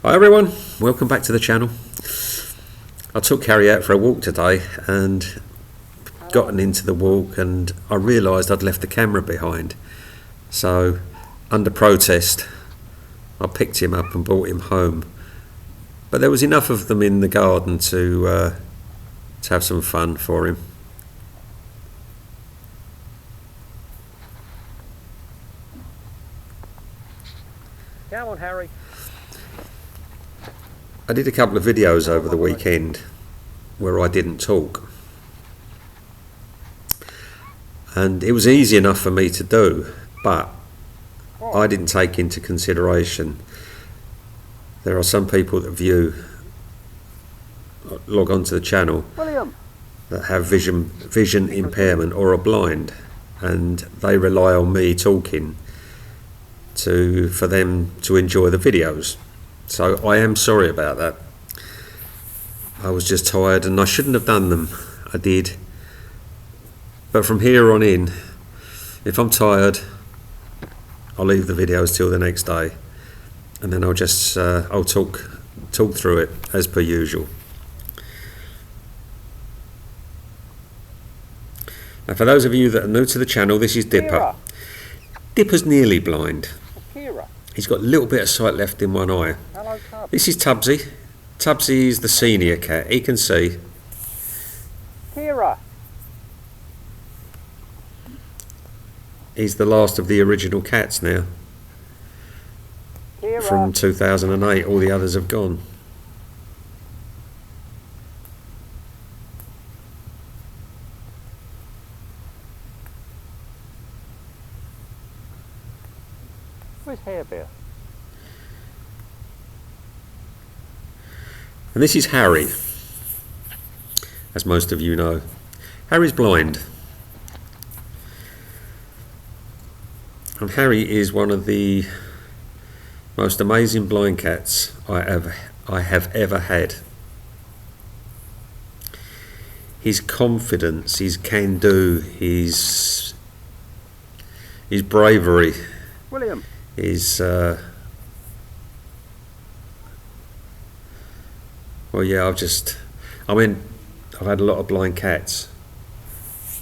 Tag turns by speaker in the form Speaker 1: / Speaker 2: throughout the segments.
Speaker 1: Hi everyone, welcome back to the channel. I took Harry out for a walk today and gotten into the walk and I realised I'd left the camera behind. So under protest I picked him up and brought him home. But there was enough of them in the garden to have some fun for him.
Speaker 2: Come on, Harry.
Speaker 1: I did a couple of videos over the weekend where I didn't talk, and it was easy enough for me to do, but I didn't take into consideration there are some people that log onto the channel
Speaker 2: William.
Speaker 1: that have vision impairment or are blind, and they rely on me talking for them to enjoy the videos. So I am sorry about that. I was just tired and I shouldn't have done them. I did. But from here on in, if I'm tired, I'll leave the videos till the next day, and then I'll just I'll talk through it as per usual. Now, for those of you that are new to the channel, this is Dipper.
Speaker 2: Kira.
Speaker 1: Dipper's nearly blind.
Speaker 2: Kira.
Speaker 1: He's got a little bit of sight left in one eye.
Speaker 2: Hello, Cub.
Speaker 1: This is Tubbsy. Tubbsy is the senior cat. He can see.
Speaker 2: Kira.
Speaker 1: He's the last of the original cats now.
Speaker 2: Kira.
Speaker 1: From 2008, all the others have gone.
Speaker 2: Where's Hair Bear?
Speaker 1: And this is Harry, as most of you know. Harry's blind. And Harry is one of the most amazing blind cats I have ever had. His confidence, his can-do, his bravery,
Speaker 2: William.
Speaker 1: his well, yeah, I've had a lot of blind cats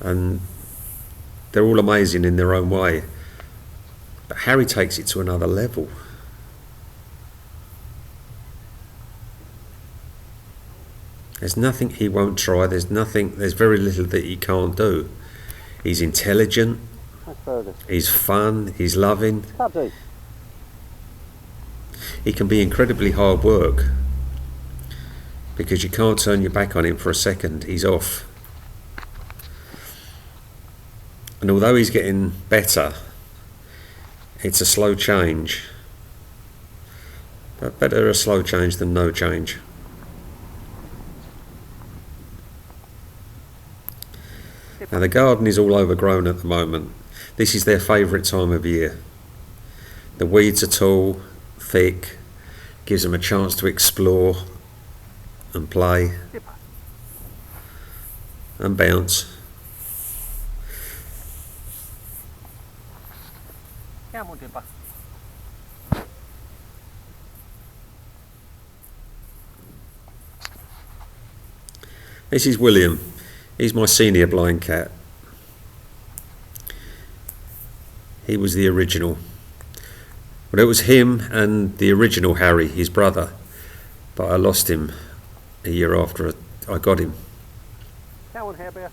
Speaker 1: and they're all amazing in their own way, but Harry takes it to another level. There's nothing he won't try, there's very little that he can't do. He's intelligent, he's fun, he's loving.
Speaker 2: Tubbsy.
Speaker 1: He can be incredibly hard work, because you can't turn your back on him for a second. He's off. And although he's getting better, it's a slow change. But better a slow change than no change. Now the garden is all overgrown at the moment. This is their favourite time of year. The weeds are tall, thick, gives them a chance to explore and play
Speaker 2: Dipper.
Speaker 1: and bounce.
Speaker 2: Come on, Dipper.
Speaker 1: This is William. He's my senior blind cat. He was the original. Well, it was him and the original Harry, his brother, but I lost him a year after I got him.
Speaker 2: Come on, Hair Bear.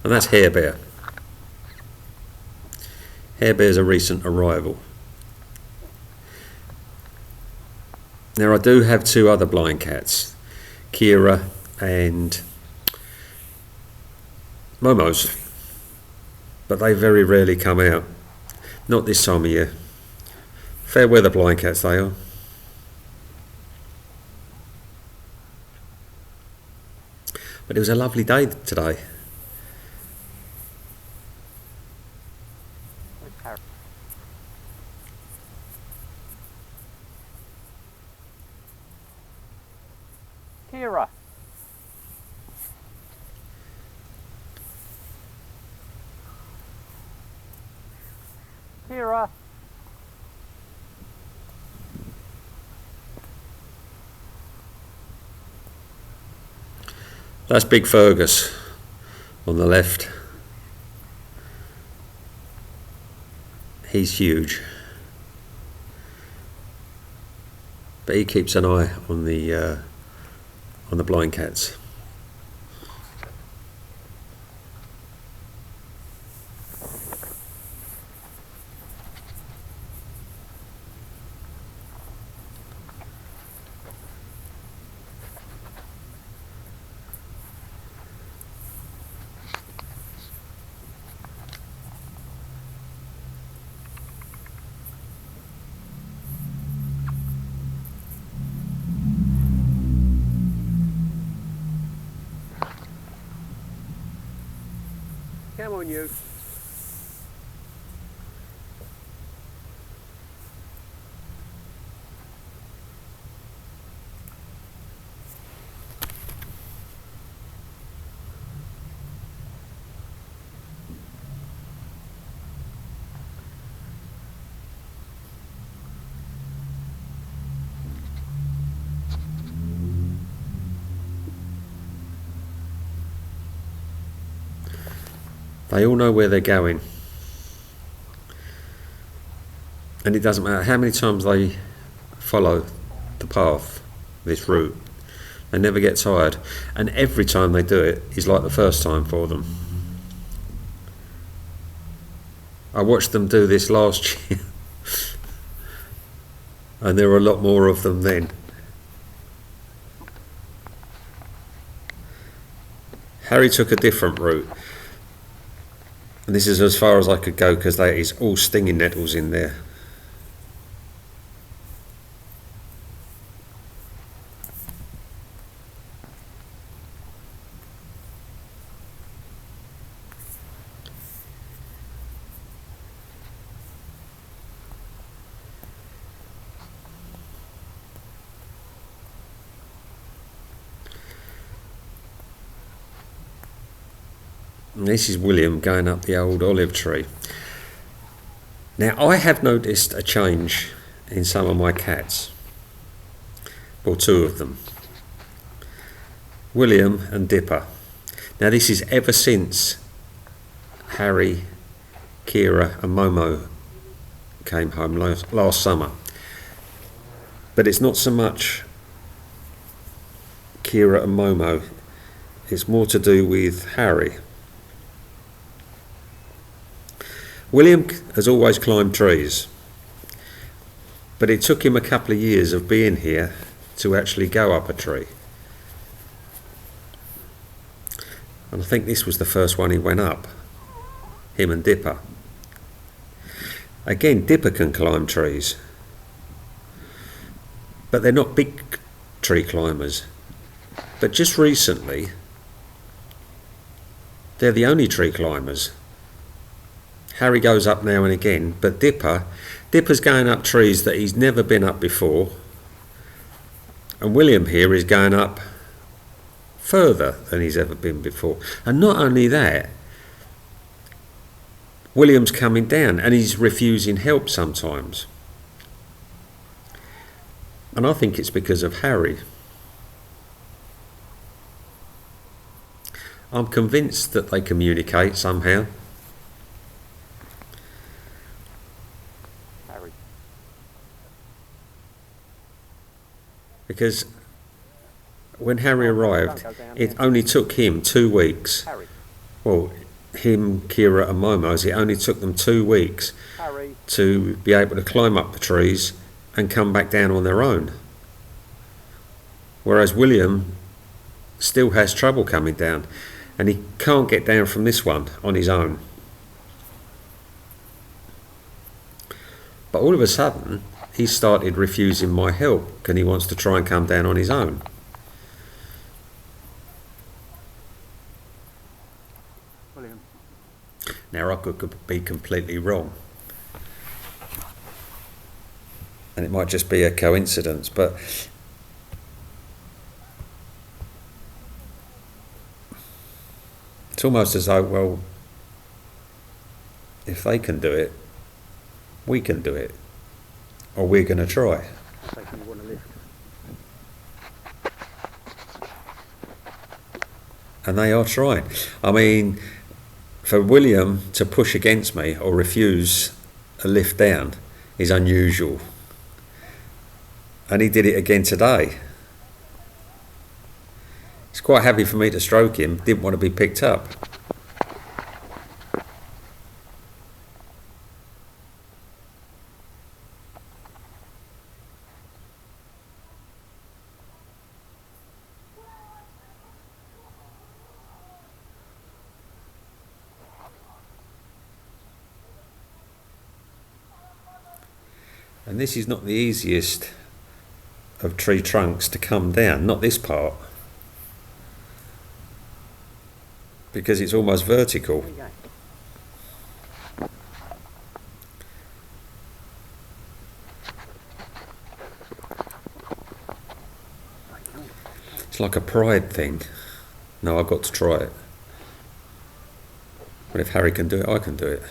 Speaker 1: And that's Hair Bear. Hair Bear's a recent arrival. Now I do have two other blind cats, Kira and Momo's, but they very rarely come out. Not this time of year. Fair weather blind cats they are. But it was a lovely day today.
Speaker 2: Where's Harry? Kira. Kira.
Speaker 1: That's Big Fergus on the left. He's huge, but he keeps an eye on the blind cats.
Speaker 2: Come on, you.
Speaker 1: They all know where they're going, and it doesn't matter how many times they follow the path, this route, they never get tired, and every time they do it is like the first time for them. I watched them do this last year and there were a lot more of them then. Harry took a different route. And this is as far as I could go because there is all stinging nettles in there. And this is William going up the old olive tree. Now I have noticed a change in some of my cats, or two of them, William and Dipper. Now this is ever since Harry, Kira and Momo came home last summer. But it's not so much Kira and Momo, it's more to do with Harry. William has always climbed trees, but it took him a couple of years of being here to actually go up a tree. And I think this was the first one he went up, him and Dipper. Again, Dipper can climb trees, but they're not big tree climbers. But just recently, they're the only tree climbers. Harry goes up now and again, but Dipper's going up trees that he's never been up before. And William here is going up further than he's ever been before. And not only that, William's coming down and he's refusing help sometimes. And I think it's because of Harry. I'm convinced that they communicate somehow.
Speaker 2: Harry.
Speaker 1: Because when Harry arrived, it only took him 2 weeks.
Speaker 2: Harry.
Speaker 1: Well, him, Kira and Momo's, it only took them 2 weeks
Speaker 2: Harry.
Speaker 1: to be able to climb up the trees and come back down on their own. Whereas William still has trouble coming down and he can't get down from this one on his own. But all of a sudden, he started refusing my help and he wants to try and come down on his own.
Speaker 2: William.
Speaker 1: Now I could be completely wrong. And it might just be a coincidence, but it's almost as though, well, if they can do it, we can do it. Or we're going to try.
Speaker 2: Taking you want to lift.
Speaker 1: and they are trying. I mean, for William to push against me or refuse a lift down is unusual. And he did it again today. He's quite happy for me to stroke him, didn't want to be picked up. And this is not the easiest of tree trunks to come down, not this part, because it's almost vertical.
Speaker 2: There you go. Right, come on.
Speaker 1: It's like a pride thing. No, I've got to try it. But if Harry can do it, I can do it.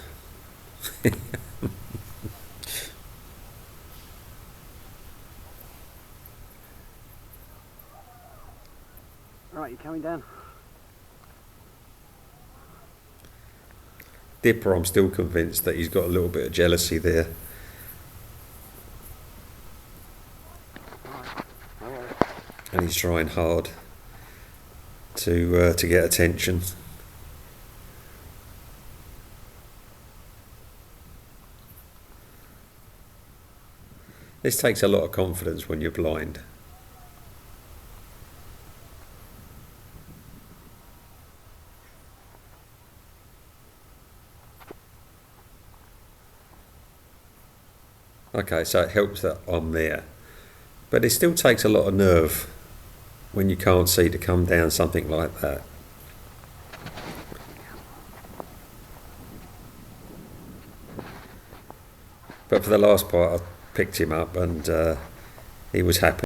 Speaker 2: Right, you coming down?
Speaker 1: Dipper, I'm still convinced that he's got a little bit of jealousy there.
Speaker 2: Alright, no worries.
Speaker 1: And he's trying hard to get attention. This takes a lot of confidence when you're blind. Okay, so it helps that I'm there. But it still takes a lot of nerve when you can't see to come down something like that. But for the last part, I picked him up and he was happy.